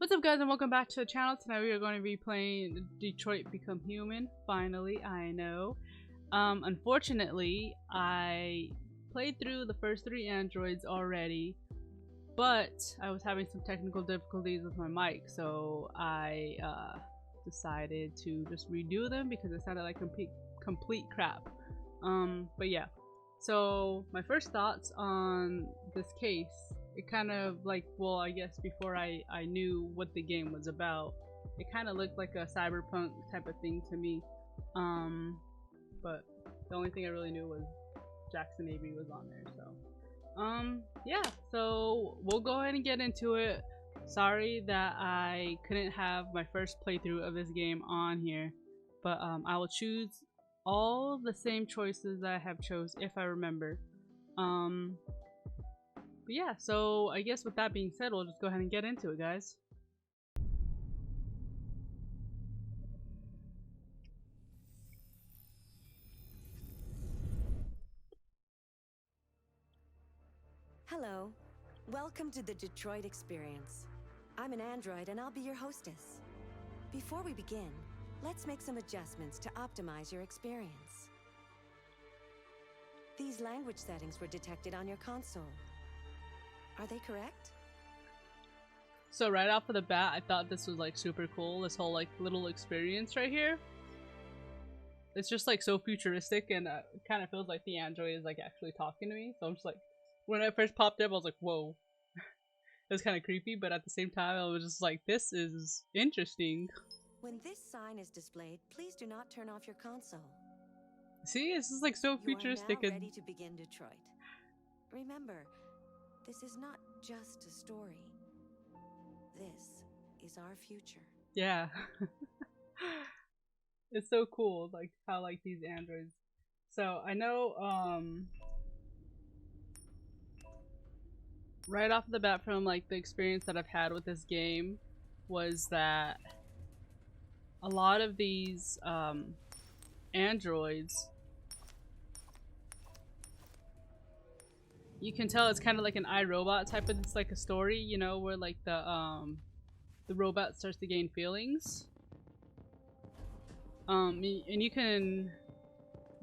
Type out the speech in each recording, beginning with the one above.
What's up guys and welcome back to the channel. Tonight we are going to be playing Detroit Become Human. Finally, I know. Unfortunately, I played through the first 3 androids already, but I was having some technical difficulties with my mic, so I decided to just redo them because it sounded like complete crap. But yeah, so my first thoughts on this case, it kind of like, well, I guess before I knew what the game was about, it kind of looked like a cyberpunk type of thing to me. But the only thing I really knew was Jackson Avery was on there, so yeah, so we'll go ahead and get into it. Sorry that I couldn't have my first playthrough of this game on here, but I will choose all the same choices that I have chose if I remember. But yeah, so I guess with that being said, we'll just go ahead and get into it, guys. Hello. Welcome to the Detroit Experience. I'm an android and I'll be your hostess. Before we begin, let's make some adjustments to optimize your experience. These language settings were detected on your console. Are they correct? So right off of the bat, I thought this was like super cool, this whole like little experience right here. It's just like so futuristic, and it kind of feels like the android is like actually talking to me. So I'm just like, when I first popped up, I was like, whoa. It was kind of creepy, but at the same time, I was just like, this is interesting. When this sign is displayed, please do not turn off your console. See, this is like so futuristic. You are now ready to begin Detroit. Remember, this is not just a story. This is our future. Yeah. It's so cool, like how like these androids. So I know right off the bat from like the experience that I've had with this game was that a lot of these androids, you can tell it's kind of like an iRobot type of, it's like a story, you know, where like the robot starts to gain feelings. And you can,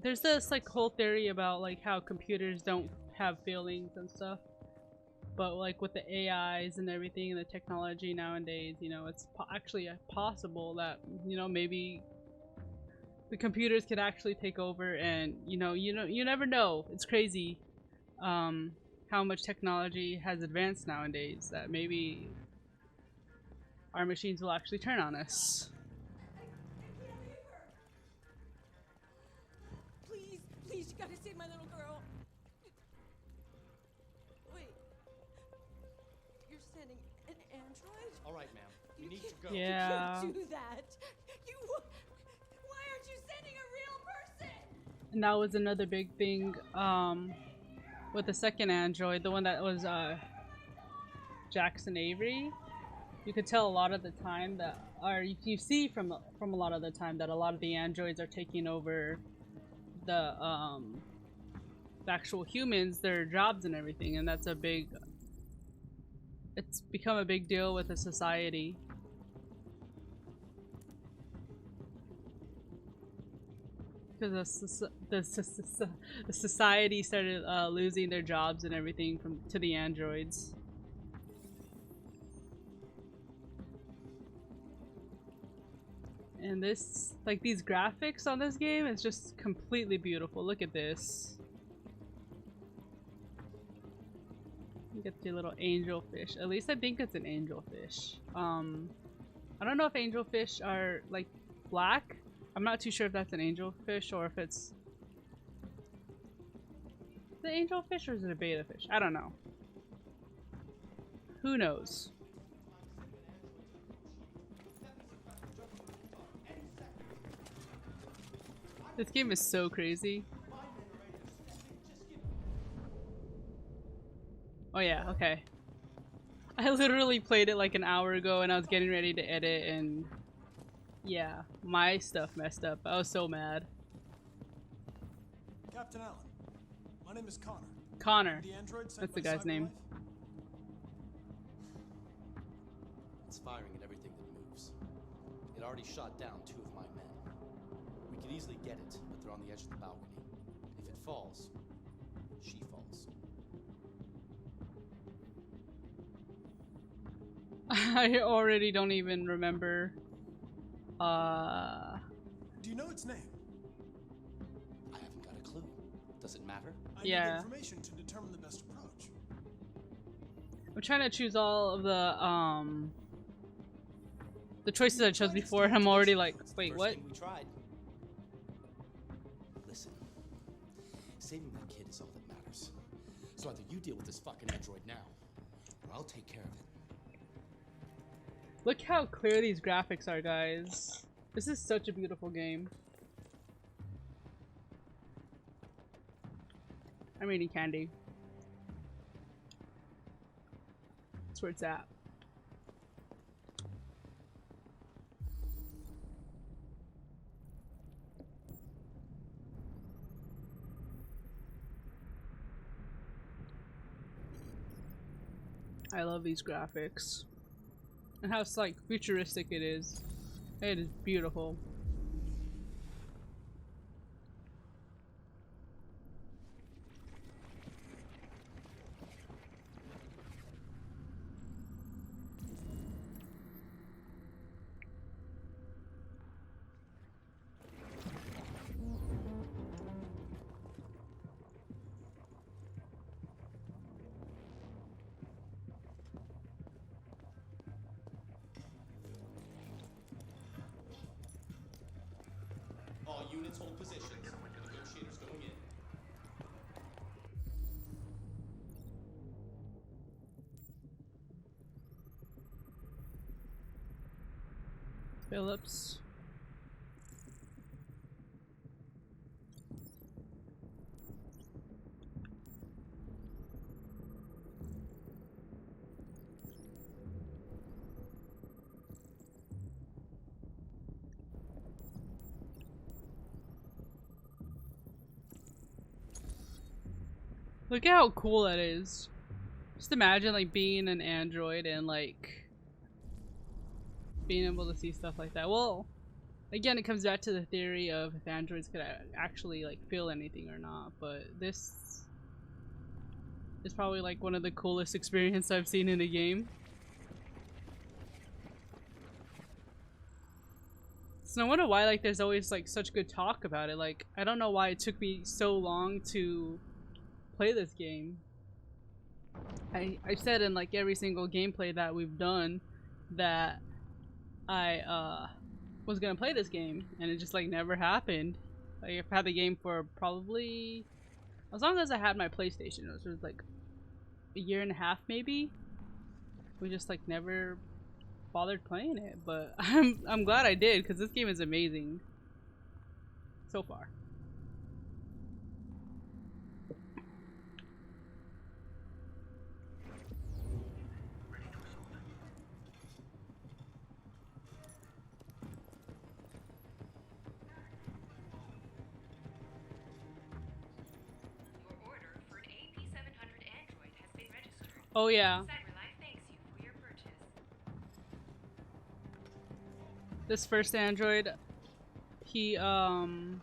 there's this like whole theory about like how computers don't have feelings and stuff, but like with the AIs and everything and the technology nowadays, you know, it's actually possible that, you know, maybe the computers could actually take over, and you never know. It's crazy how much technology has advanced nowadays that maybe our machines will actually turn on us. Please, you gotta save my little girl. Wait, you're sending an android? All right, ma'am. You need to go. Yeah. You can't do that. Why aren't you sending a real person? And that was another big thing with the second android, the one that was Jackson Avery. You could tell a lot of the time that, or you see from a lot of the time that a lot of the androids are taking over the actual humans, their jobs and everything, and that's a big, it's become a big deal with the society. Because the society started losing their jobs and everything to the androids. And this, like these graphics on this game is just completely beautiful. Look at this. You get the little angelfish. At least I think it's an angelfish. I don't know if angelfish are like black. I'm not too sure if that's an angelfish or if it's the angelfish or is it a beta fish? I don't know. Who knows? This game is so crazy. Oh yeah, okay. I literally played it like an hour ago and I was getting ready to edit, and yeah, my stuff messed up. I was so mad. Captain Allen, my name is Connor. Connor. The android sent That's the by guy's name. CyberLife? It's firing at everything that moves. It already shot down 2 of my men. We could easily get it, but they're on the edge of the balcony. If it falls, she falls. I already don't even remember. Do you know its name? I haven't got a clue. Does it matter? I Yeah. need information to determine the best approach. I'm trying to choose all of the choices I chose before, and I'm already like, wait, First what? thing we tried. Listen, saving that kid is all that matters. So either you deal with this fucking android now, or I'll take care of it. Look how clear these graphics are, guys. This is such a beautiful game. I'm eating candy. That's where it's at. I love these graphics. And how it's like futuristic it is. It is beautiful. All units hold positions. Negotiators going in. Phillips. Look at how cool that is. Just imagine like being an android and like being able to see stuff like that. Well, again, it comes back to the theory of if androids could actually like feel anything or not, but this is probably like one of the coolest experiences I've seen in a game. So no wonder why like there's always like such good talk about it. Like I don't know why it took me so long to play this game. I've said in like every single gameplay that we've done that I was gonna play this game, and it just like never happened. Like I've had the game for probably as long as I had my PlayStation, which was like a year and a half maybe. We just like never bothered playing it, but I'm glad I did because this game is amazing so far. Your order for an AP700 Android has been registered. Oh yeah, CyberLife thanks you for your purchase. this first android, he Holy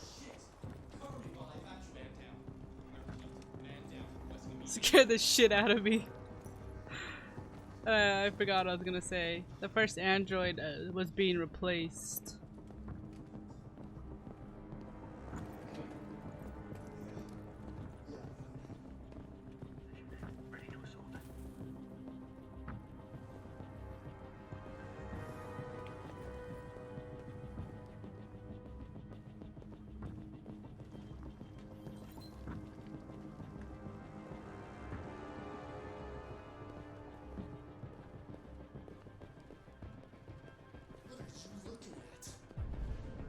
shit! Cover me while I patch man down. I repeat, man down. West Namibia. scared the shit out of me. I forgot what I was gonna say. The first android was being replaced. What are you looking at?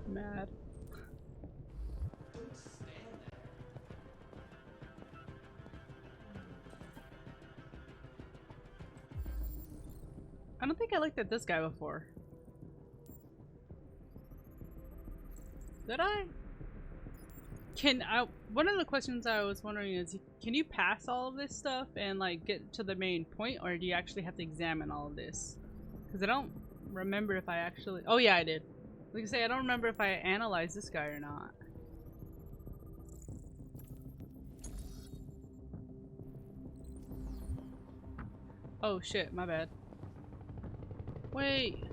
Mad. Don't stand there. I don't think I looked at this guy before. Did I? One of the questions I was wondering is, can you pass all of this stuff and like get to the main point, or do you actually have to examine all of this? Because I don't remember if I actually... Oh yeah, I did. Like I say, I don't remember if I analyzed this guy or not. Oh shit, my bad. Wait.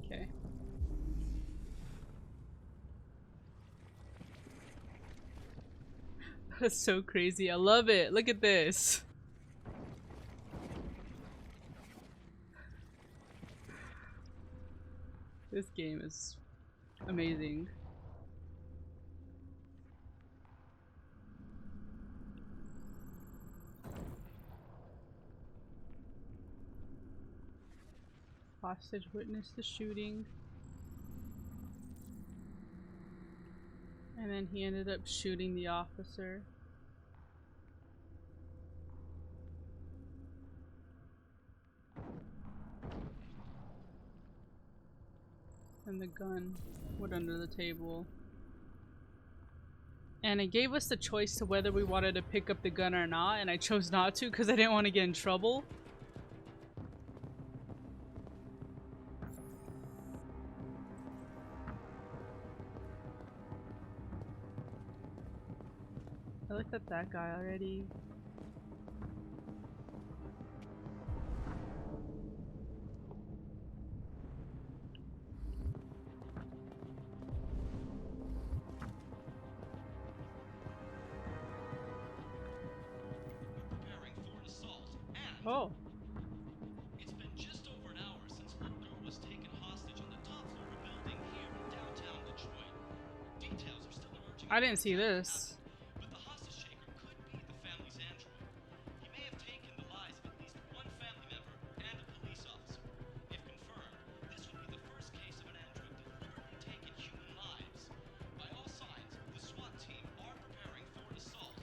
Okay. That's so crazy. I love it. Look at this. This game is amazing. Hostage witnessed the shooting. And then he ended up shooting the officer. And the gun went under the table. And it gave us the choice to whether we wanted to pick up the gun or not, and I chose not to because I didn't want to get in trouble. I looked at that guy already. Preparing for an assault, and Oh. it's been just over an hour since Luger was taken hostage on the top floor of a building here in downtown Detroit. Details are still emerging. I didn't see this. But the hostage taker could be the family's android. He may have taken the lives of at least one family member and a police officer. If confirmed, this would be the first case of an android deliberately taking human lives. By all signs, the SWAT team are preparing for an assault.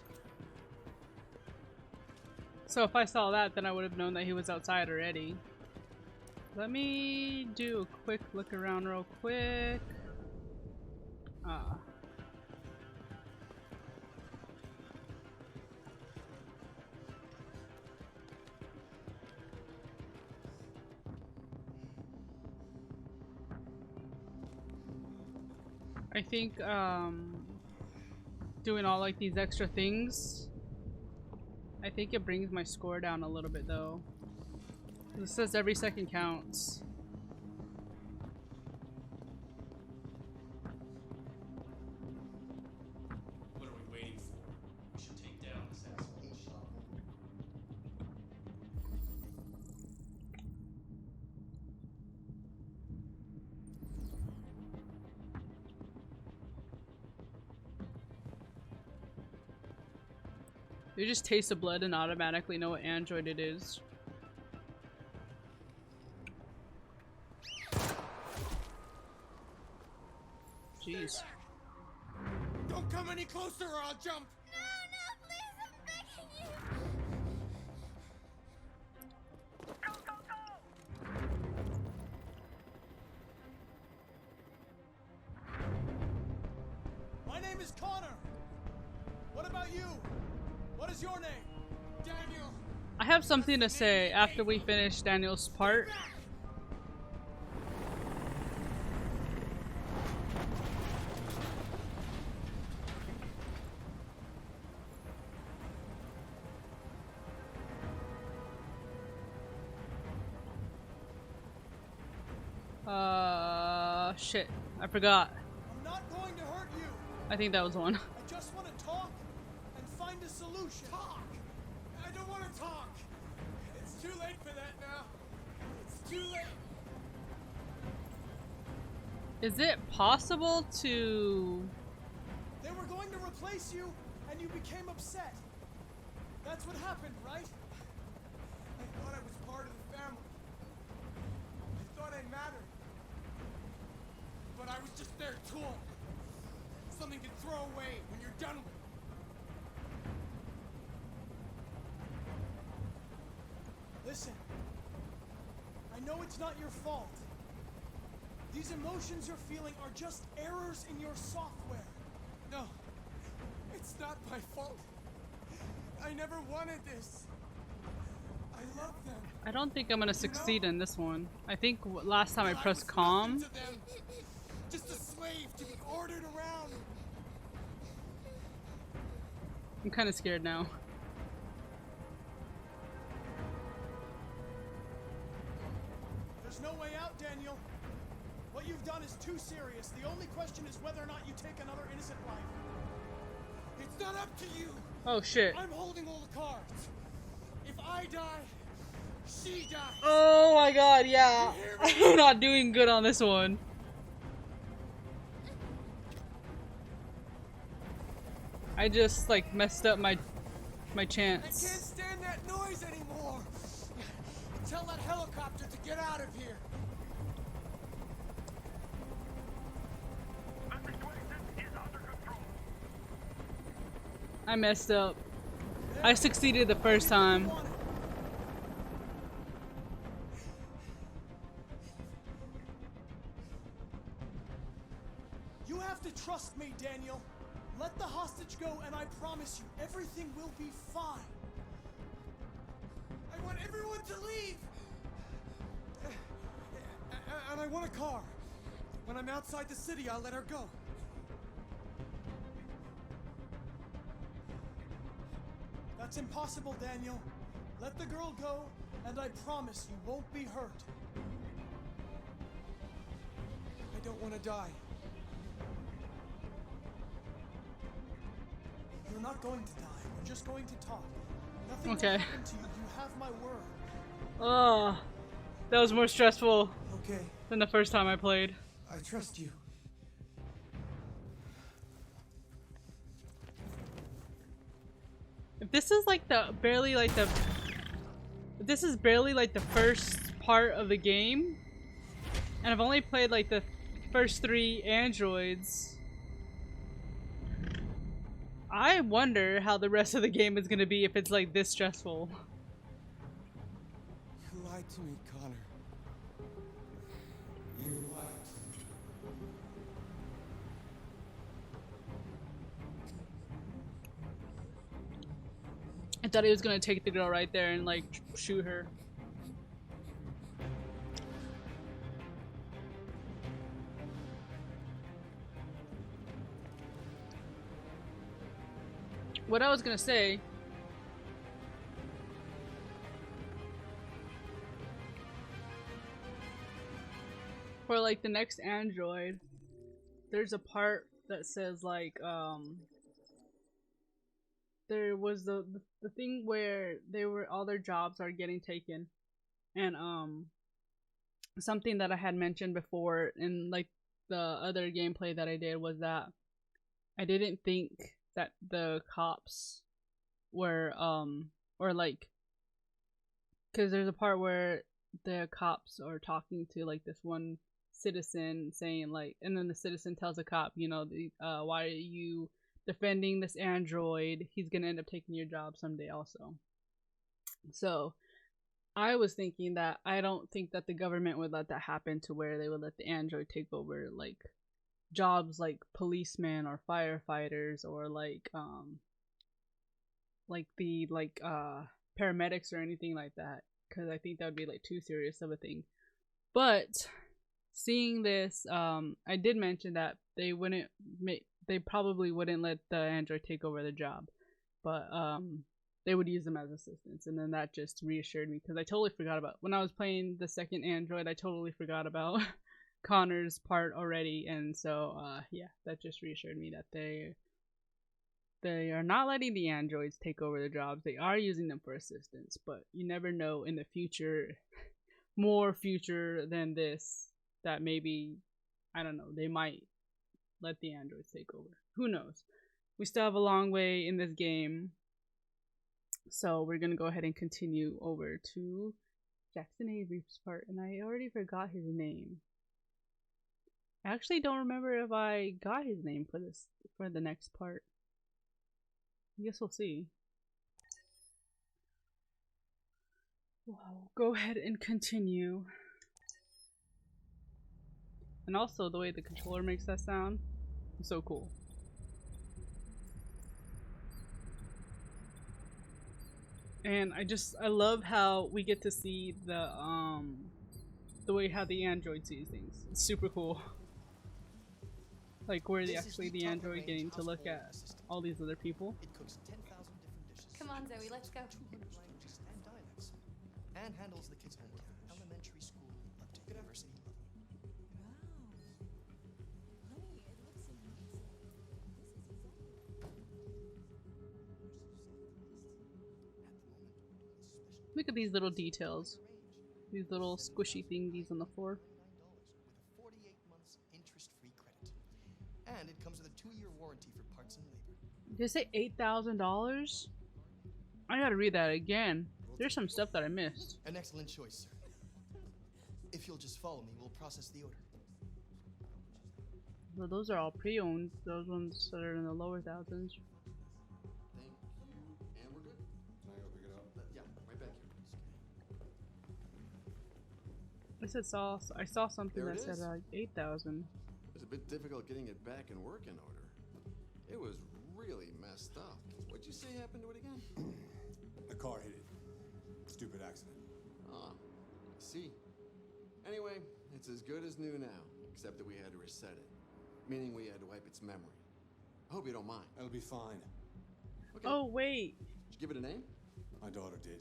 So if I saw that, then I would have known that he was outside already. Let me do a quick look around real quick. I think doing all like these extra things, I think it brings my score down a little bit though. It says every second counts. What are we waiting for? We should take down this asshole shop. You just taste the blood and automatically know what android it is. Jeez. Don't come any closer or I'll jump! No, no, please, I'm begging you. My name is Connor! What about you? What is your name? Daniel! I have something to say after we finish Daniel's part. Back! Shit. I forgot. I'm not going to hurt you! I think that was one. I just want to talk and find a solution. Talk! I don't want to talk! It's too late for that now. It's too late. Is it possible to... They were going to replace you, and you became upset. That's what happened, right? I thought I was part of the family. I thought I mattered. But I was just their tool. Something to throw away when you're done with it. listen. I know it's not your fault. These emotions you're feeling are just errors in your software. No, it's not my fault. I never wanted this. I love them. I don't think I'm gonna succeed in this one. I think last time I But pressed was calm. nothing to them. Just a slave to be ordered around. I'm kind of scared now. There's no way out, Daniel. What you've done is too serious. The only question is whether or not you take another innocent life. It's not up to you. Oh shit. I'm holding all the cards. If I die, she dies. Oh my god, yeah. You hear me? I'm not doing good on this one. I just like messed up my I can't chance. stand that noise anymore. Tell that helicopter to get out of here. I messed up. I succeeded the first time. You have to trust me, Daniel. Let the hostage go, and I promise you, everything will be fine. I want everyone to leave. And I want a car. When I'm outside the city, I'll let her go. That's impossible, Daniel. Let the girl go, and I promise you won't be hurt. I don't want to die. You're not going to die. We're just going to talk. Nothing Okay. will happen to you. You have my word. Oh, that was more stressful Okay, than the first time I played. I trust you. If this is like the barely like the if this is barely like the first part of the game, and I've only played like the first 3 androids, I wonder how the rest of the game is gonna be if it's like this stressful. You lied to me, Connor. You lied to me. I thought he was gonna take the girl right there and like shoot her. What I was gonna say, for like the next android, there's a part that says like there was the thing where they were all their jobs are getting taken, and something that I had mentioned before in like the other gameplay that I did was that I didn't think that the cops were or like, because there's a part where the cops are talking to like this one citizen saying like, and then the citizen tells the cop, you know, why are you defending this android? He's gonna end up taking your job someday also. So I was thinking that I don't think that the government would let that happen, to where they would let the android take over like jobs like policemen or firefighters or like the paramedics or anything like that, because I think that would be like too serious of a thing. But seeing this, I did mention that they probably wouldn't let the android take over the job, but they would use them as assistants, and then that just reassured me, because I totally forgot about, when I was playing the second android, I totally forgot about Connor's part already, and so yeah, that just reassured me that they are not letting the androids take over the jobs. They are using them for assistance, but you never know in the future, more future than this, that maybe, I don't know, they might let the androids take over. Who knows? We still have a long way in this game, so we're gonna go ahead and continue over to Jackson Avery's part, and I already forgot his name. I actually don't remember if I got his name for the next part. I guess we'll see. Wow, go ahead and continue. And also the way the controller makes that sound is so cool. And I love how we get to see the way how the android sees things. It's super cool. Like where the android getting to look at all these other people. It cooks 10,000 different dishes. Come on, Zoe, let's go. 200 languages and dialects. And handles the kids' homework. Elementary school up to university level. Look at these little details. These little squishy thingies on the floor. $49 with a 48 months interest-free credit. And it comes with a 2-year warranty for parts and labor. Did it say $8,000? I gotta read that again. There's some stuff that I missed. An excellent choice, sir. If you'll just follow me, we'll process the order. Well, those are all pre-owned. Those ones that are in the lower thousands. Thank you, and we're good. Can I go pick it up? Yeah, right back here, please. I saw something There that it said is. 8,000. It was a bit difficult getting it back in working order. It was really messed up. What'd you say happened to it again? The car hit it. Stupid accident. Ah, I see. Anyway, it's as good as new now, except that we had to reset it. Meaning we had to wipe its memory. I hope you don't mind. That'll be fine. Okay. Oh wait. Did you give it a name? My daughter did.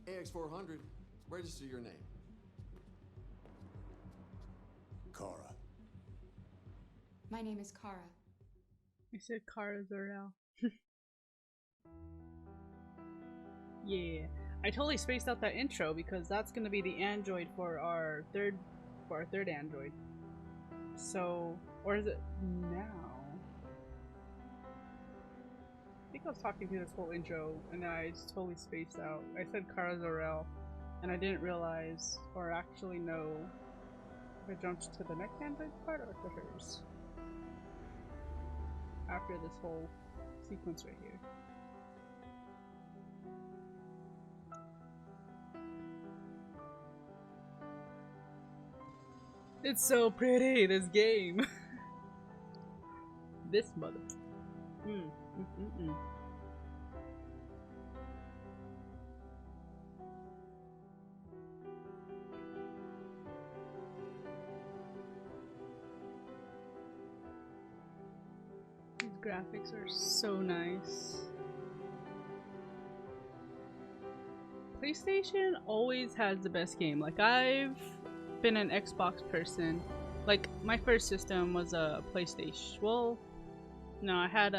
AX400. Register your name. Kara. My name is Kara. I said Kara Zor-El. Yeah. I totally spaced out that intro because that's gonna be the android for our third android. So, or is it now? I think I was talking through this whole intro and then I just totally spaced out. I said Kara Zor-El and I didn't realize or actually know if I jumped to the next android part or to hers. After this whole sequence right here. It's so pretty, this game. This mother. These graphics are so nice. PlayStation always has the best game. Like, I've been an Xbox person. Like, my first system was a PlayStation. Well, no, I had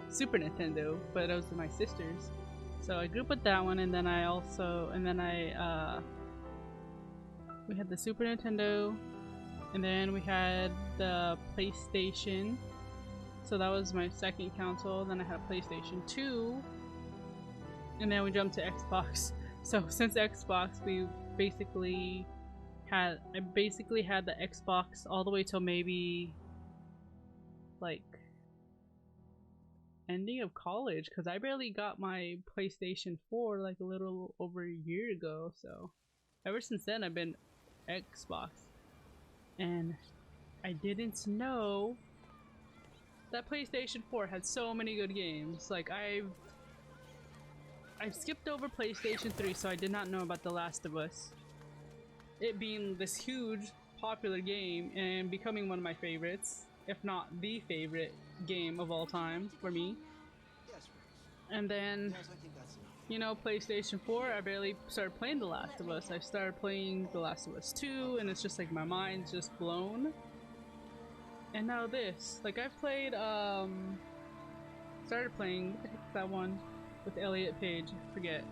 Super Nintendo, but it was my sister's. So I grew up with that one, and then we had the Super Nintendo, and then we had the PlayStation. So that was my second console. Then I had a PlayStation 2, and then we jumped to Xbox. So since Xbox, I basically had the Xbox all the way till maybe like ending of college, because I barely got my PlayStation 4 like a little over a year ago. So ever since then I've been Xbox, and I didn't know that PlayStation 4 had so many good games. Like, I've skipped over PlayStation 3, so I did not know about The Last of Us. It being this huge popular game and becoming one of my favorites, if not the favorite game of all time for me. And then, you know, PlayStation 4, I barely started playing The Last of Us. I started playing The Last of Us 2, and it's just like my mind's just blown. And now this. Like, I've played, started playing, what the heck is that one with Elliot Page? I forget.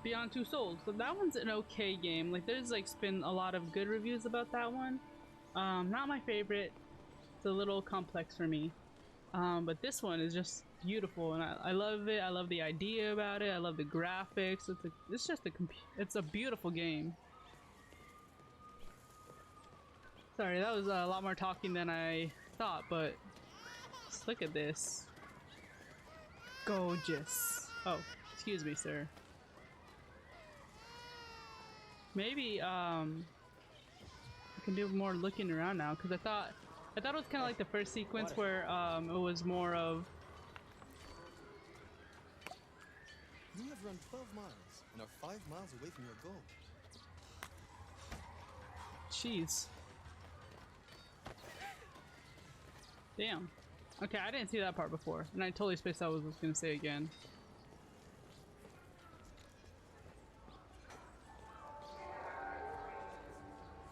Beyond Two Souls. So that one's an okay game. Like, there's like been a lot of good reviews about that one. Not my favorite. It's a little complex for me. But this one is just beautiful, and I love it. I love the idea about it. I love the graphics. It's a beautiful game. Sorry, that was a lot more talking than I thought, but just look at this. Gorgeous. Oh, excuse me, sir. Maybe I can do more looking around now, because I thought it was kind of like the first sequence where it was more of. You have run 12 miles and are 5 miles away from your goal. Jeez. Damn. Okay, I didn't see that part before, and I totally spaced out what I was gonna say again.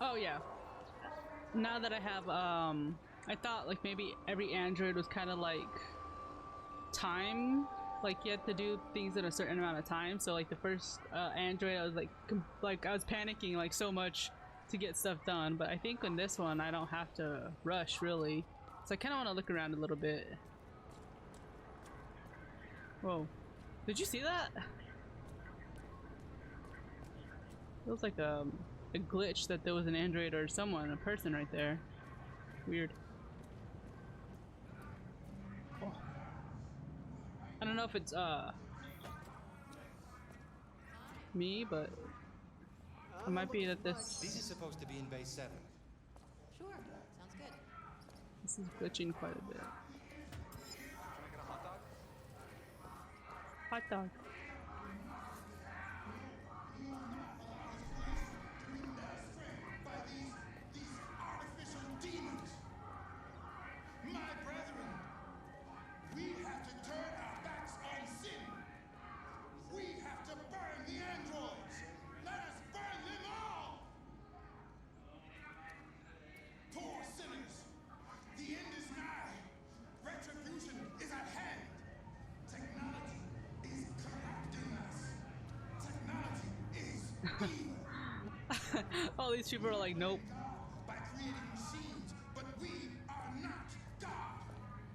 Oh yeah. Now that I have, I thought like maybe every android was kind of like time, like you had to do things in a certain amount of time. So like the first android, I was like I was panicking like so much to get stuff done. But I think in this one, I don't have to rush really. So I kind of want to look around a little bit. Whoa. Did you see that? It was like a glitch that there was an android or someone, a person right there. Weird. Oh. I don't know if it's me, but it might be that this is supposed to be in base 7. Sure, sounds good. this is glitching quite a bit. Can I get a hot dog? Hot dog. All these people are like, nope.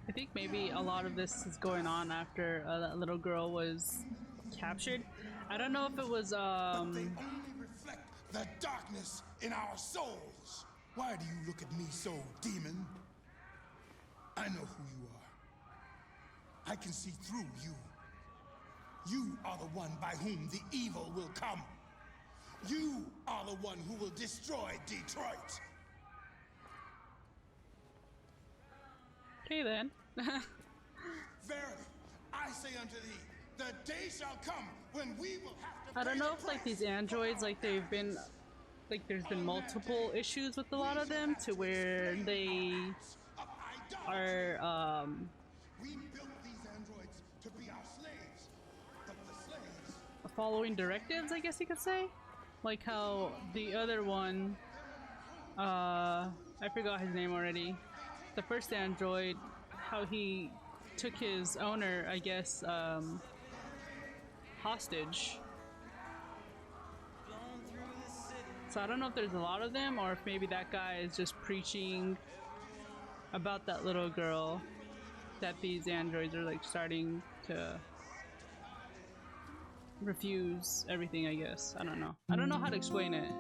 I think maybe a lot of this is going on after that little girl was captured. I don't know if it was They only reflect the darkness in our souls. Why do you look at me so, demon? I know who you are. I can see through you. You are the one by whom the evil will come. You are the one who will destroy Detroit. Okay then. Verily, I say unto thee, the day shall come when we will have to I don't pay know the if like price. these androids, like they've been, like there's been multiple issues with a lot of them to where they are We built these androids to be our slaves, but the slaves following directives, I guess you could say. Like how the other one, I forgot his name already. The first android, how he took his owner, I guess, hostage. So I don't know if there's a lot of them or if maybe that guy is just preaching about that little girl that these androids are like starting to refuse everything, I guess. I don't know. I don't know how to explain it.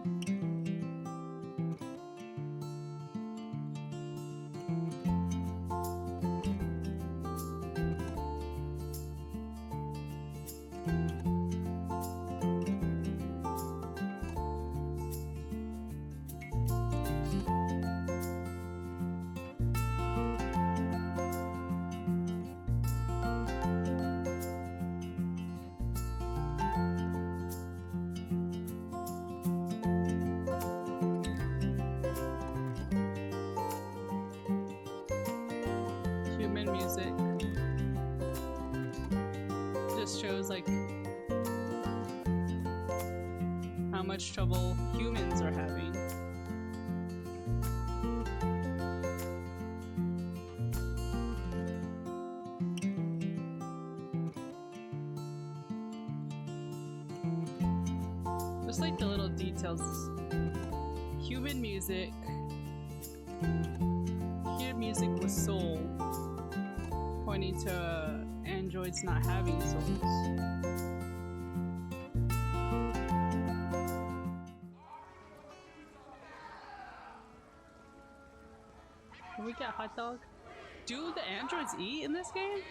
Human music just shows like how much trouble humans are having. Just like the little details. Human music. Hear music with soul. Pointing to androids not having souls. Can we get hot dog? Do the androids eat in this game?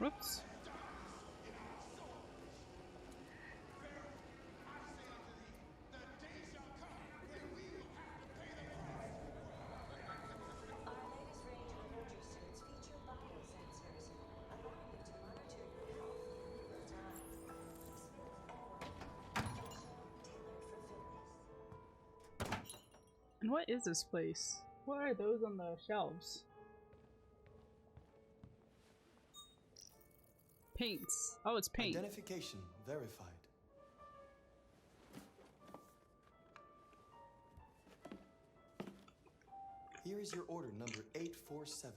Whoops. And what is this place? What are those on the shelves? Paints. Oh, it's paint. Identification verified. Here is your order number 847.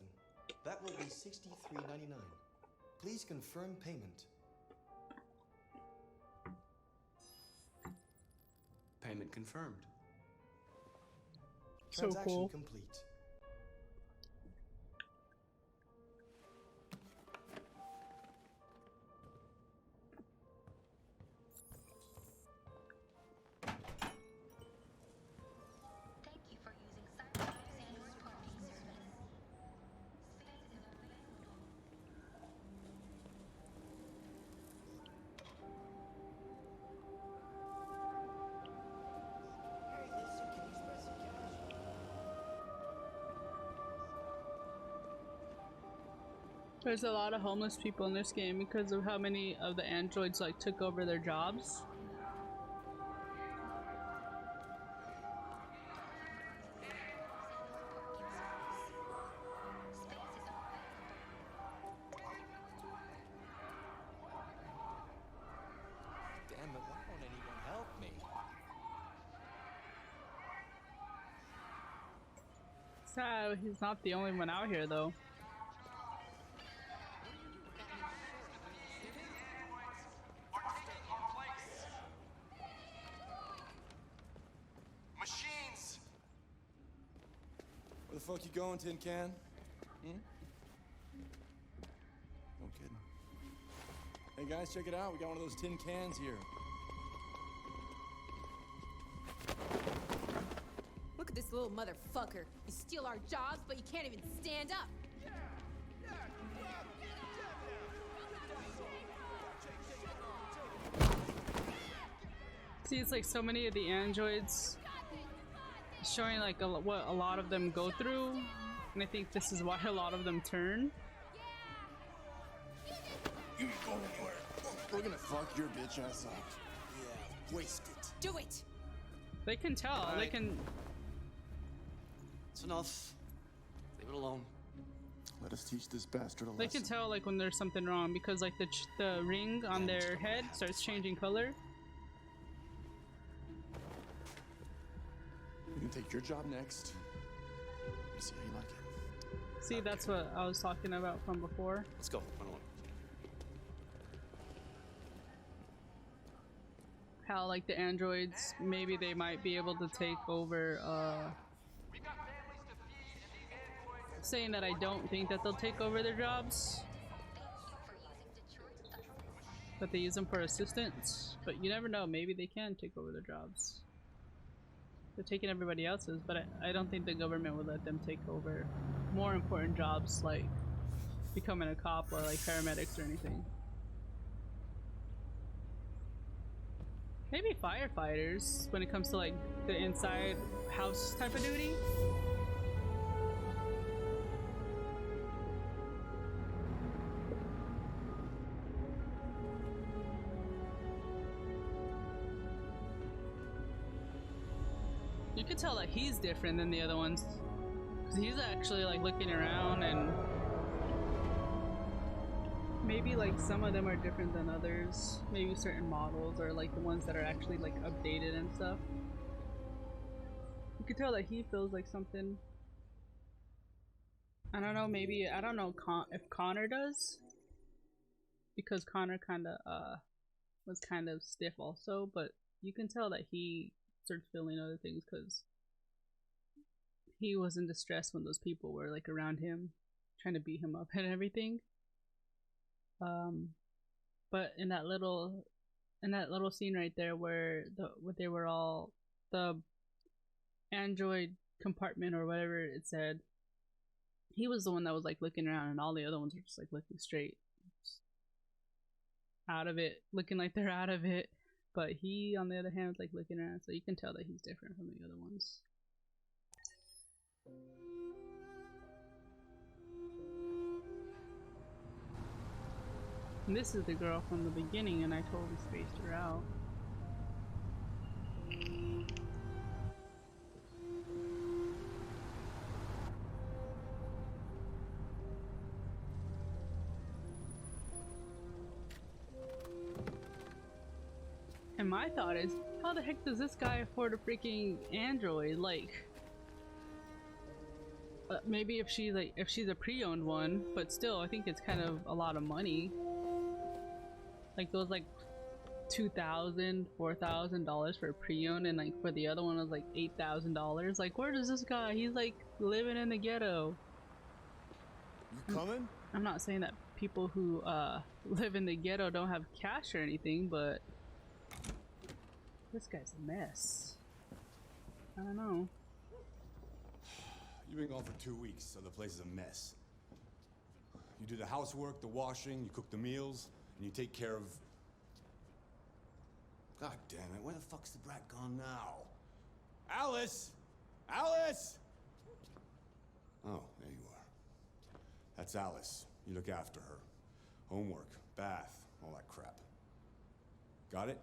That will be $63.99. Please confirm payment. Payment confirmed. So Transaction cool. complete. Thank you for using Cyberline's Android parking service. Spaces are available. There's a lot of homeless people in this game because of how many of the androids like took over their jobs. Damn it, why won't anyone help me? So he's not the only one out here though. Machines! Where the fuck you going, Tin Can? Hmm? No kidding. Hey guys, check it out. We got one of those tin cans here. Look at this little motherfucker. You steal our jobs, but you can't even stand up. See, it's like so many of the androids showing like what a lot of them go through, and I think this is why a lot of them turn. You ain't going anywhere. We're gonna fuck your bitch ass up. Yeah, waste it. Do it! They can tell. They can. It's enough. Leave it alone. Let us teach this bastard a They lesson. can tell like when there's something wrong because like the ring on their head starts changing color. You can take your job next. See how you like it. See, that's what I was talking about from before. Let's go. Run along. How like the androids, maybe they might be able to take over. Saying that I don't think that they'll take over their jobs, but they use them for assistance. But you never know, maybe they can take over their jobs. They're taking everybody else's, but I don't think the government would let them take over more important jobs like becoming a cop or like paramedics or anything. Maybe firefighters when it comes to like the inside house type of duty. You can tell that he's different than the other ones. 'Cause he's actually like looking around, and maybe like some of them are different than others. Maybe certain models are like the ones that are actually like updated and stuff. You can tell that he feels like something. I don't know, maybe, I don't know if Connor does. Because Connor kinda was kind of stiff also, but you can tell that he starts feeling other things because he was in distress when those people were like around him trying to beat him up and everything. But in that little scene right there where they were all the android compartment or whatever it said, he was the one that was like looking around and all the other ones were just like looking straight. out of it, looking like they're out of it. But he, on the other hand, was like looking around, so you can tell that he's different from the other ones. And this is the girl from the beginning, and I totally spaced her out. And my thought is, how the heck does this guy afford a freaking android? Like, maybe if she's a pre-owned one, but still, I think it's kind of a lot of money. Like those like $2,000, $4,000 for a pre-owned, and like for the other one it was like $8,000. Like, where does this guy? He's like living in the ghetto. You coming? I'm not saying that people who live in the ghetto don't have cash or anything, but this guy's a mess. I don't know. You've been gone for 2 weeks, so the place is a mess. You do the housework, the washing, you cook the meals, and you take care of... God damn it, where the fuck's the brat gone now? Alice! Alice! Oh, there you are. That's Alice. You look after her. Homework, bath, all that crap. Got it?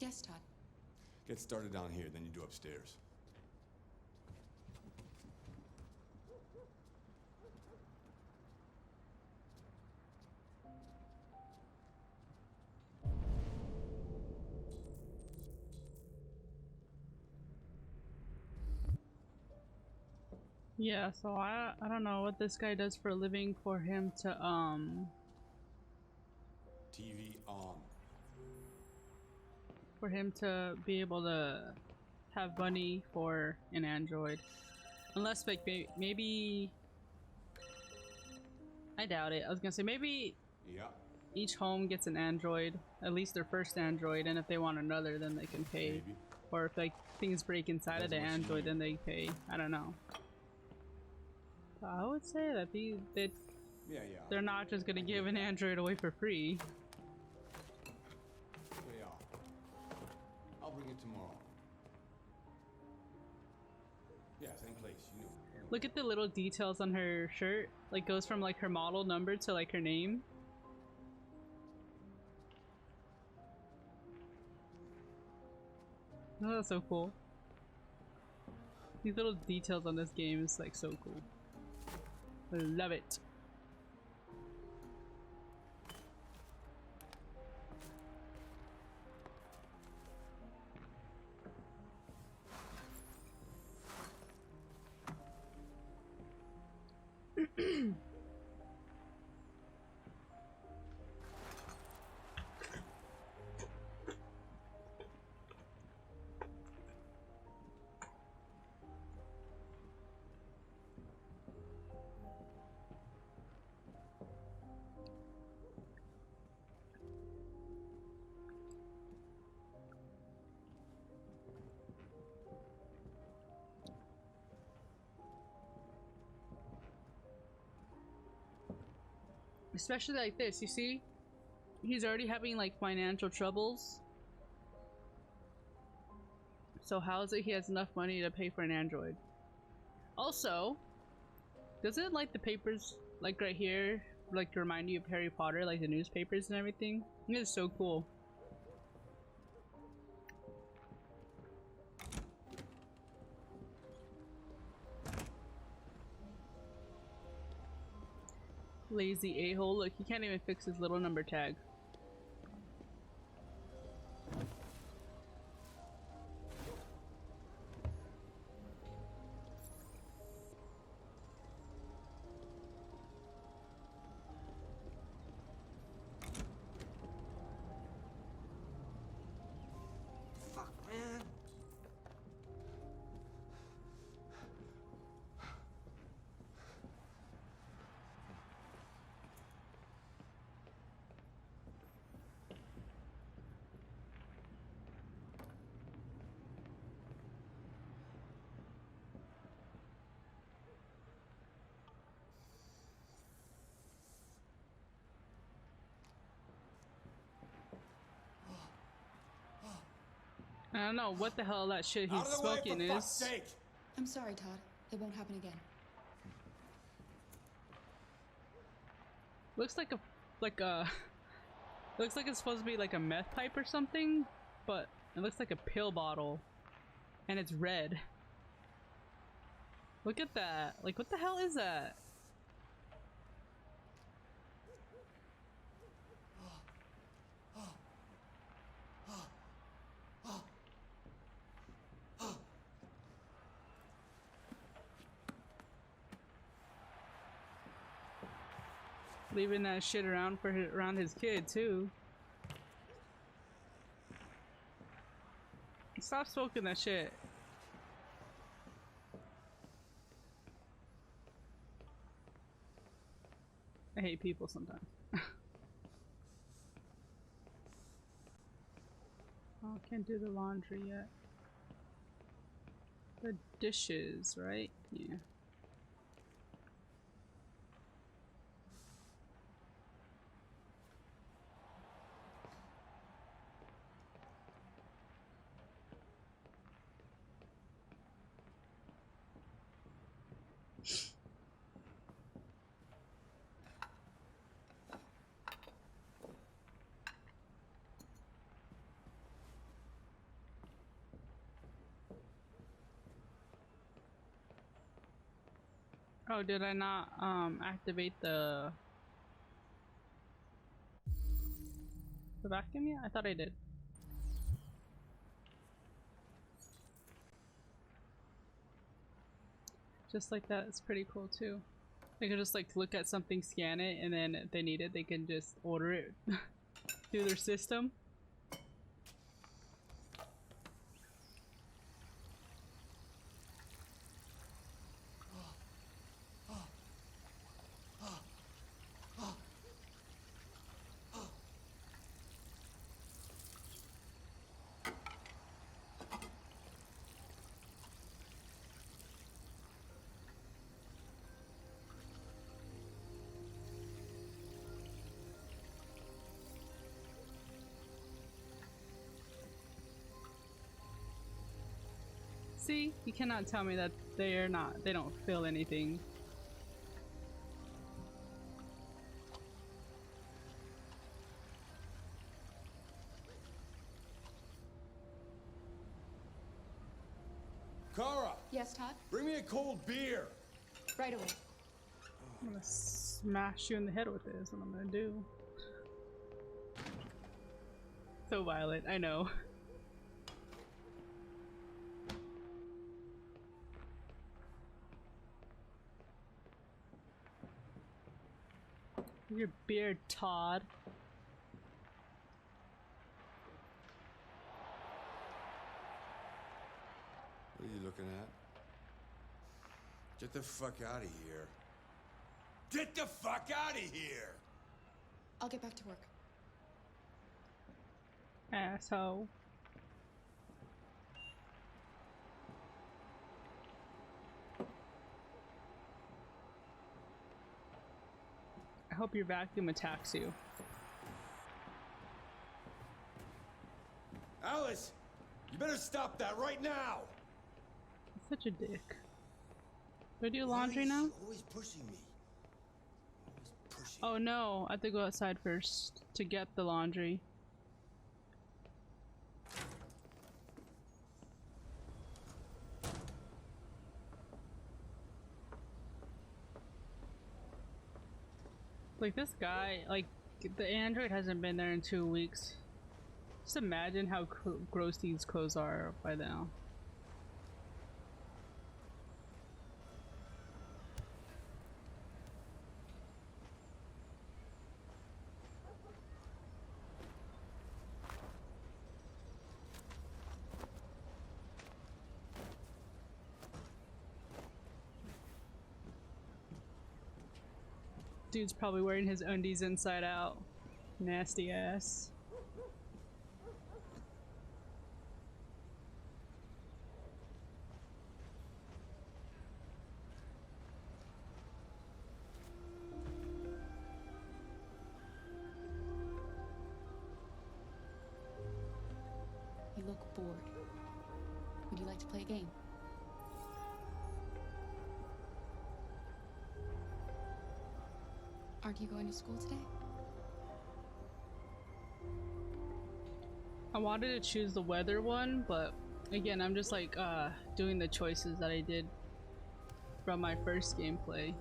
Yes, Todd. Get started down here, then you do upstairs. Yeah, so I don't know what this guy does for a living for him to TV on. for him to be able to have money for an android. Unless like maybe I doubt it. I was gonna say maybe Yeah. each home gets an android, at least their first android, and if they want another then they can pay. Maybe. Or if like things break inside of the Depends what you android then they pay. I don't know. So I would say that Yeah. they're not just gonna give an android away for free. Yeah. I'll bring it tomorrow. Yeah, same place, you know. Look at the little details on her shirt. Like goes from like her model number to like her name. Oh, that's so cool. These little details on this game is like so cool. I love it. Especially like this, you see? He's already having like financial troubles. So how is it he has enough money to pay for an android? Also, doesn't like the papers like right here like remind you of Harry Potter, like the newspapers and everything? It is so cool. Lazy a-hole. Look, he can't even fix his little number tag. Fuck, man. I don't know what the hell that shit he's Out of the way, smoking for fuck's is. sake! I'm sorry, Todd. It won't happen again. Looks like a looks like it's supposed to be like a meth pipe or something, but it looks like a pill bottle and it's red. Look at that. Like, what the hell is that? Leaving that shit around for around his kid too. Stop smoking that shit. I hate people sometimes. Oh, can't do the laundry yet. The dishes, right? Yeah. Oh, did I not activate the vacuum yet? I thought I did. Just like that, it's pretty cool too. They can just like look at something, scan it, and then if they need it, they can just order it through their system. See, you cannot tell me that they don't feel anything. Kara! Yes, Todd? Bring me a cold beer! Right away. I'm gonna smash you in the head with this, what I'm gonna do. So violent, I know. Your beard, Todd. What are you looking at? Get the fuck out of here. Get the fuck out of here! I'll get back to work. Asshole. I hope your vacuum attacks you. Alice! You better stop that right now! Such a dick. Do I do laundry now? Always pushing me. Always pushing. Oh no, I have to go outside first to get the laundry. Like this guy, like the android hasn't been there in 2 weeks. Just imagine how gross these clothes are by now. Dude's probably wearing his undies inside out. Nasty ass. You look bored. Would you like to play a game? Aren't you going to school today? I wanted to choose the weather one, but again, I'm just like doing the choices that I did from my first gameplay.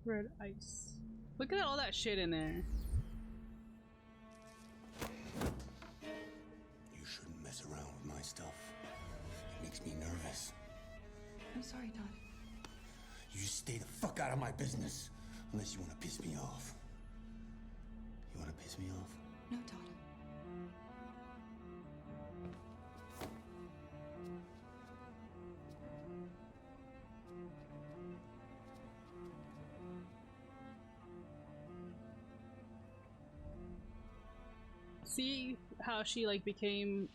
Red ice. Look at all that shit in there. You shouldn't mess around with my stuff. It makes me nervous. I'm sorry, Todd. You just stay the fuck out of my business. Unless you want to piss me off. You want to piss me off? No, Todd. See how she like became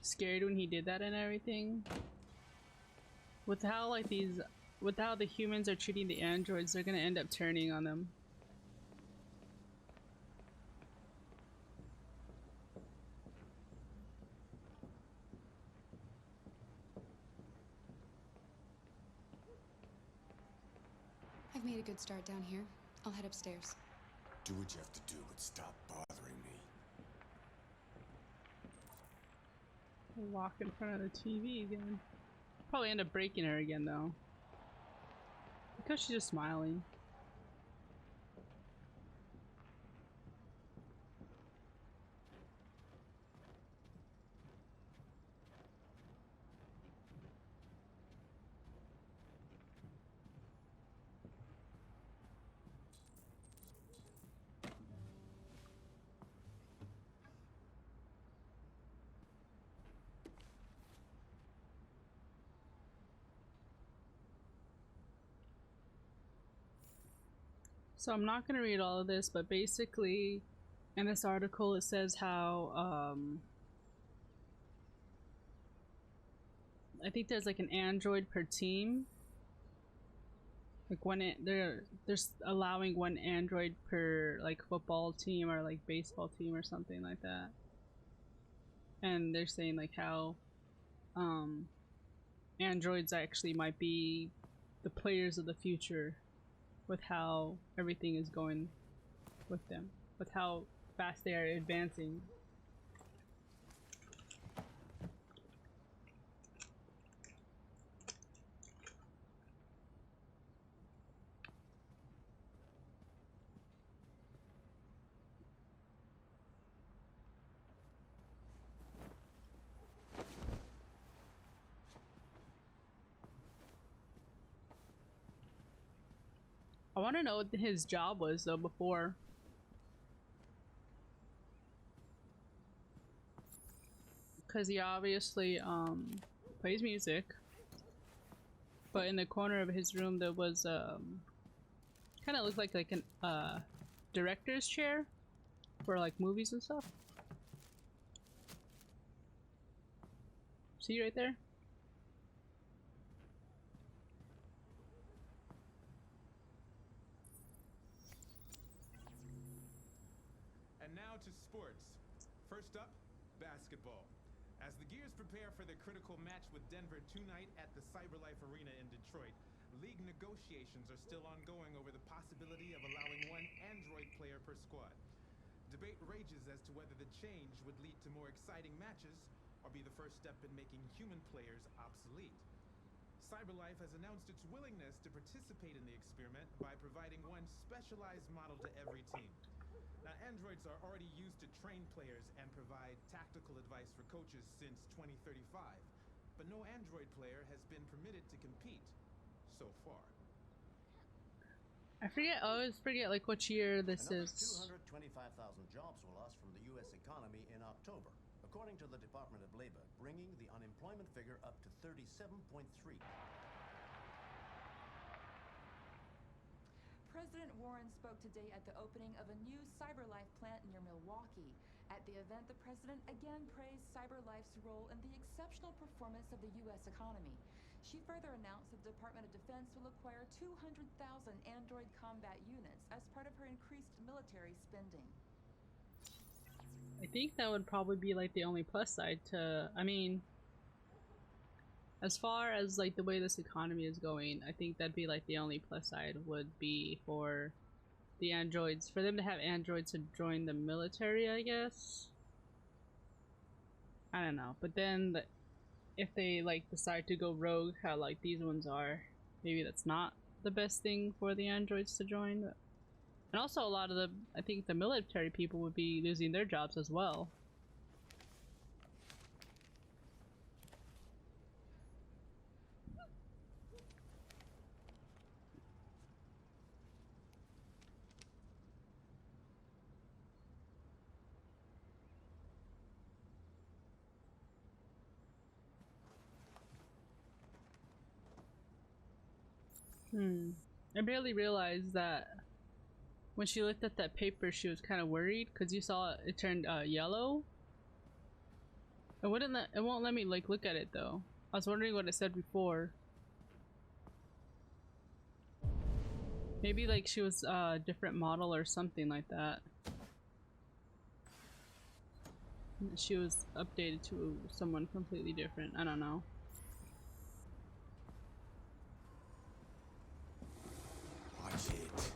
scared when he did that and everything? With how like with how the humans are treating the androids, they're gonna end up turning on them. I've made a good start down here. I'll head upstairs. Do what you have to do, but stop bothering me. Walk in front of the TV again. Probably end up breaking her again though. Because she's just smiling. So I'm not going to read all of this, but basically in this article it says how I think there's like an android per team. Like they're allowing one android per like football team or like baseball team or something like that. And they're saying like how androids actually might be the players of the future. With how everything is going with them, with how fast they are advancing. I want to know what his job was though before. Because he obviously plays music. But in the corner of his room there was kind of looked like an director's chair for like movies and stuff. See right there? Now to sports. First up, basketball. As the Gears prepare for their critical match with Denver tonight at the CyberLife Arena in Detroit, league negotiations are still ongoing over the possibility of allowing one Android player per squad. Debate rages as to whether the change would lead to more exciting matches or be the first step in making human players obsolete. CyberLife has announced its willingness to participate in the experiment by providing one specialized model to every team. Now, androids are already used to train players and provide tactical advice for coaches since 2035, but no android player has been permitted to compete so far. I forget. I always forget like which year this Another is. 225,000 jobs were lost from the U.S. economy in October, according to the Department of Labor, bringing the unemployment figure up to 37.3. President Warren spoke today at the opening of a new CyberLife plant near Milwaukee. At the event, the president again praised CyberLife's role in the exceptional performance of the U.S. economy. She further announced that the Department of Defense will acquire 200,000 Android combat units as part of her increased military spending. I think that would probably be like the only plus side to, I mean, as far as like the way this economy is going, I think that'd be like the only plus side would be for the androids, for them to have androids to join the military, I guess. I don't know, but then if they like decide to go rogue, how like these ones are, maybe that's not the best thing for the androids to join. But... and also a lot of the, I think the military people would be losing their jobs as well. I barely realized that when she looked at that paper she was kind of worried because you saw it turned yellow. It won't let me like look at it though. I was wondering what it said before. Maybe like she was a different model or something like that. She was updated to someone completely different. I don't know. Watch it.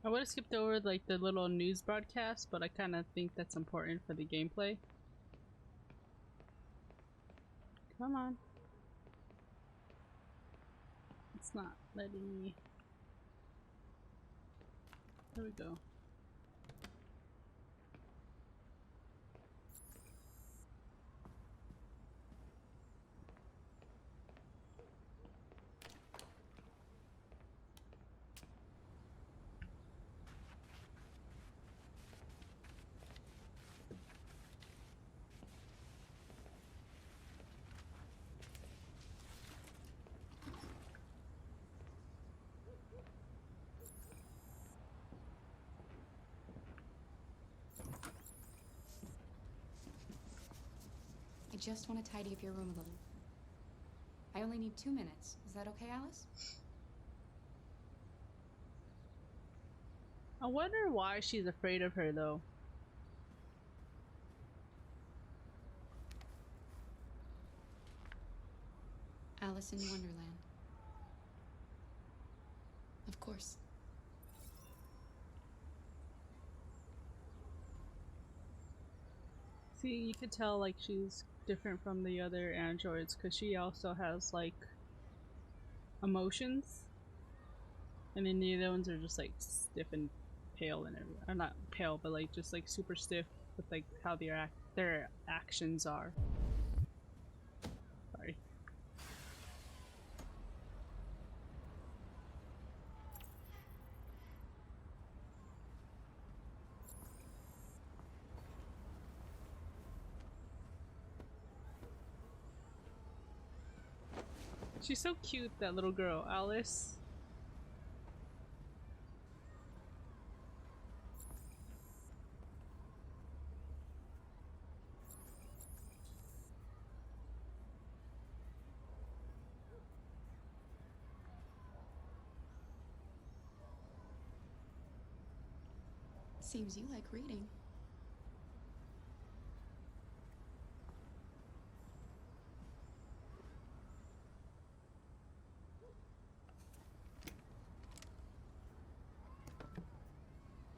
I would have skipped over like the little news broadcast, but I kind of think that's important for the gameplay. Come on. It's not letting me. There we go. I just want to tidy up your room a little. I only need 2 minutes. Is that okay, Alice? I wonder why she's afraid of her though. Alice in Wonderland. Of course. See, you could tell like she's different from the other androids because she also has like emotions, and then the other ones are just like stiff and pale and everything. Or not pale, but like just like super stiff with like how their actions are. Sorry. She's so cute, that little girl, Alice. Seems you like reading.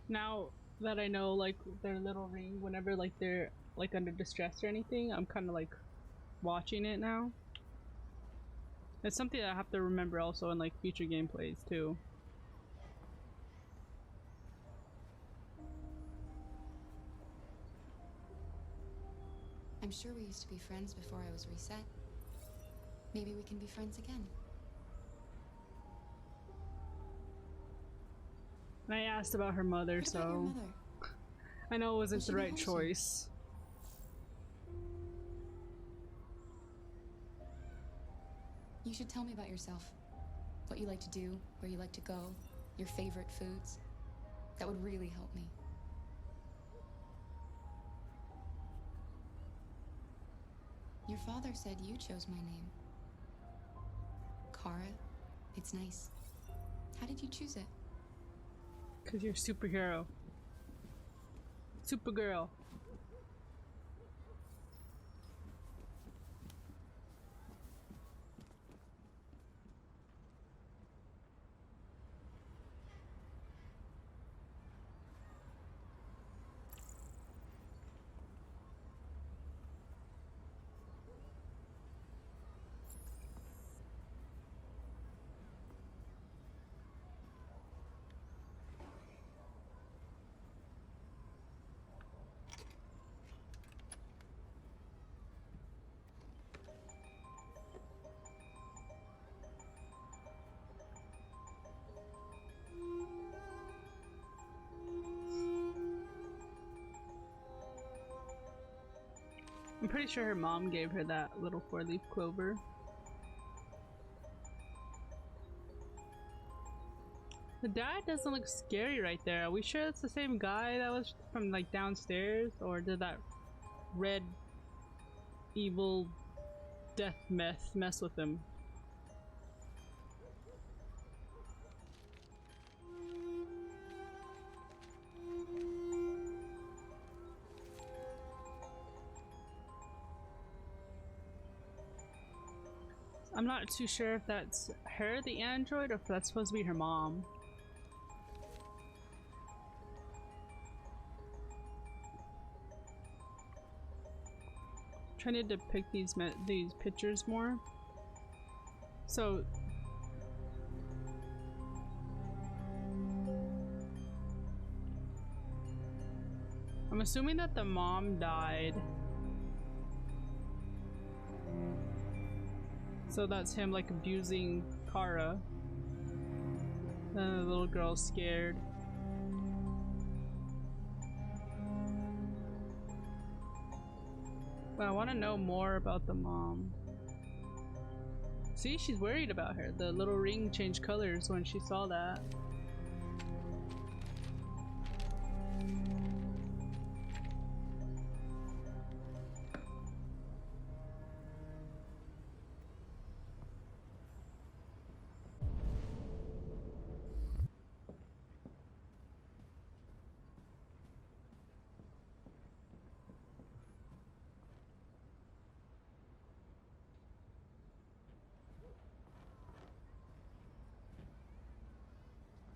Now that I know like their little ring whenever like they're like under distress or anything, I'm kind of like watching it now. It's something that I have to remember also in like future gameplays too. I'm sure we used to be friends before I was reset. Maybe we can be friends again. And I asked about her mother, What about your so mother? I know it wasn't Will she the be right home soon? choice. You should tell me about yourself. What you like to do, where you like to go, your favorite foods. That would really help me. Your father said you chose my name. Kara. It's nice. How did you choose it? 'Cause you're a superhero. Supergirl. I'm pretty sure her mom gave her that little 4-leaf clover. The dad doesn't look scary right there. Are we sure it's the same guy that was from like downstairs? Or did that red evil death mess with him? I'm not too sure if that's her, the android, or if that's supposed to be her mom. Trying to depict these pictures more. So I'm assuming that the mom died. So that's him like abusing Kara. Then the little girl's scared. But I want to know more about the mom. See, she's worried about her. The little ring changed colors when she saw that.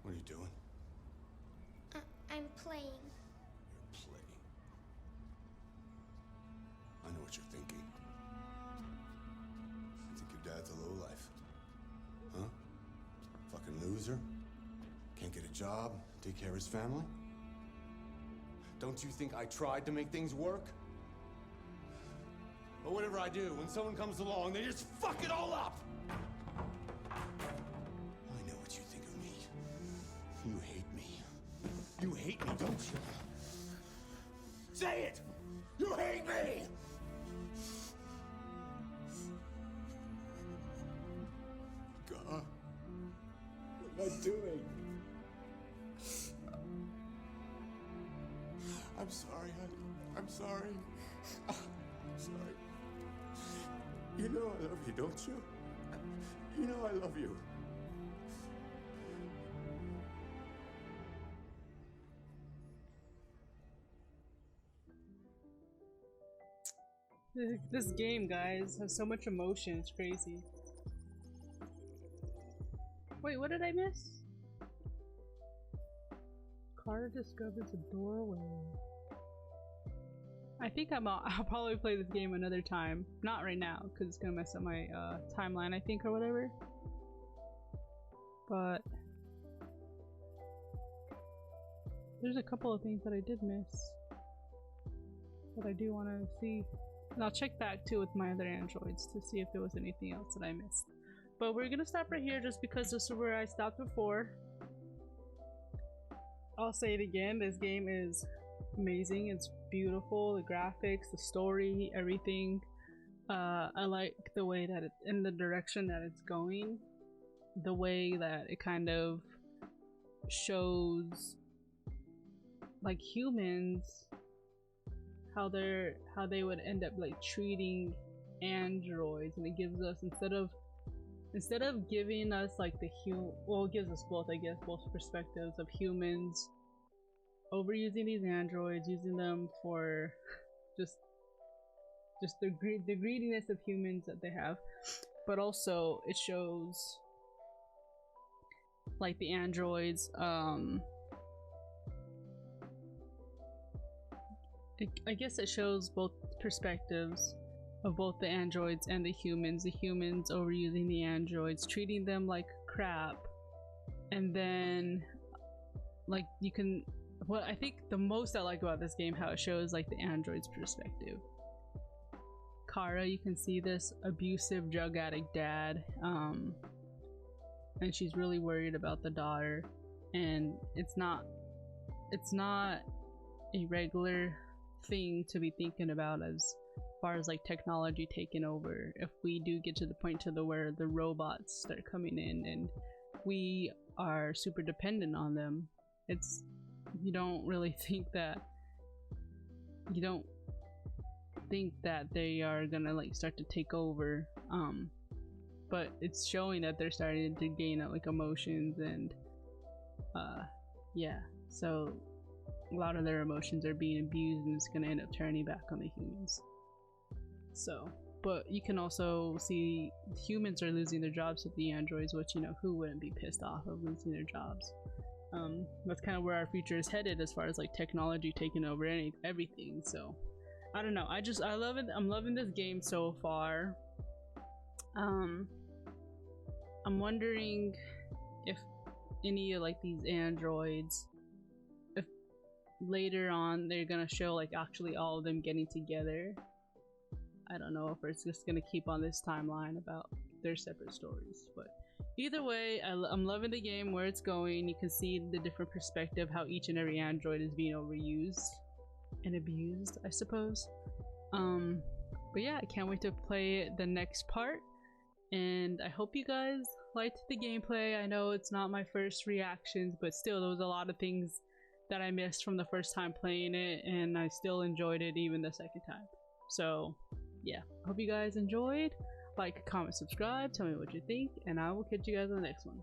What are you doing? I'm playing. You're playing. I know what you're thinking. You think your dad's a lowlife? Huh? Fucking loser? Can't get a job, take care of his family? Don't you think I tried to make things work? But whatever I do, when someone comes along, they just fuck it all up! I know what you think of me. You hate me. You hate me, don't you? Say it! You hate me! God, what am I doing? I'm sorry, honey. I'm sorry. I'm sorry. You know I love you, don't you? You know I love you. This game, guys, has so much emotion, it's crazy. Wait, what did I miss? Carter discovers a doorway. I think I'll probably play this game another time. Not right now, because it's gonna mess up my timeline, I think, or whatever. But there's a couple of things that I did miss that I do want to see. And I'll check back too with my other androids to see if there was anything else that I missed. But we're gonna stop right here just because this is where I stopped before. I'll say it again, this game is amazing. It's beautiful, the graphics, the story, everything. I like the way that it's in the direction that it's going, the way that it kind of shows like humans, how they would end up like treating androids, and it gives us instead of giving us like the it gives us both, I guess, both perspectives of humans overusing these androids, using them for just the greediness of humans that they have, but also it shows like the androids I guess it shows both perspectives of both the androids and the humans overusing the androids, treating them like crap, and then like you can, what I think the most I like about this game, how it shows like the android's perspective. Kara, you can see this abusive drug addict dad, and she's really worried about the daughter, and it's not a regular thing to be thinking about as far as like technology taking over. If we do get to the point where the robots start coming in and we are super dependent on them, you don't think that they are gonna like start to take over, but it's showing that they're starting to gain like emotions, and yeah, so a lot of their emotions are being abused, and it's gonna end up turning back on the humans. So, but you can also see humans are losing their jobs with the androids, which, you know, who wouldn't be pissed off of losing their jobs? That's kind of where our future is headed as far as like technology taking over everything. So I don't know, I love it. I'm loving this game so far. I'm wondering if any of like these androids, if later on they're gonna show like actually all of them getting together. I don't know if it's just gonna keep on this timeline about their separate stories, but either way, I'm loving the game where it's going. You can see the different perspective, how each and every android is being overused and abused, I suppose. But yeah, I can't wait to play the next part, and I hope you guys liked the gameplay. I know it's not my first reactions, but still there was a lot of things that I missed from the first time playing it, and I still enjoyed it even the second time. So yeah, hope you guys enjoyed. Like, comment, subscribe, tell me what you think, and I will catch you guys on the next one.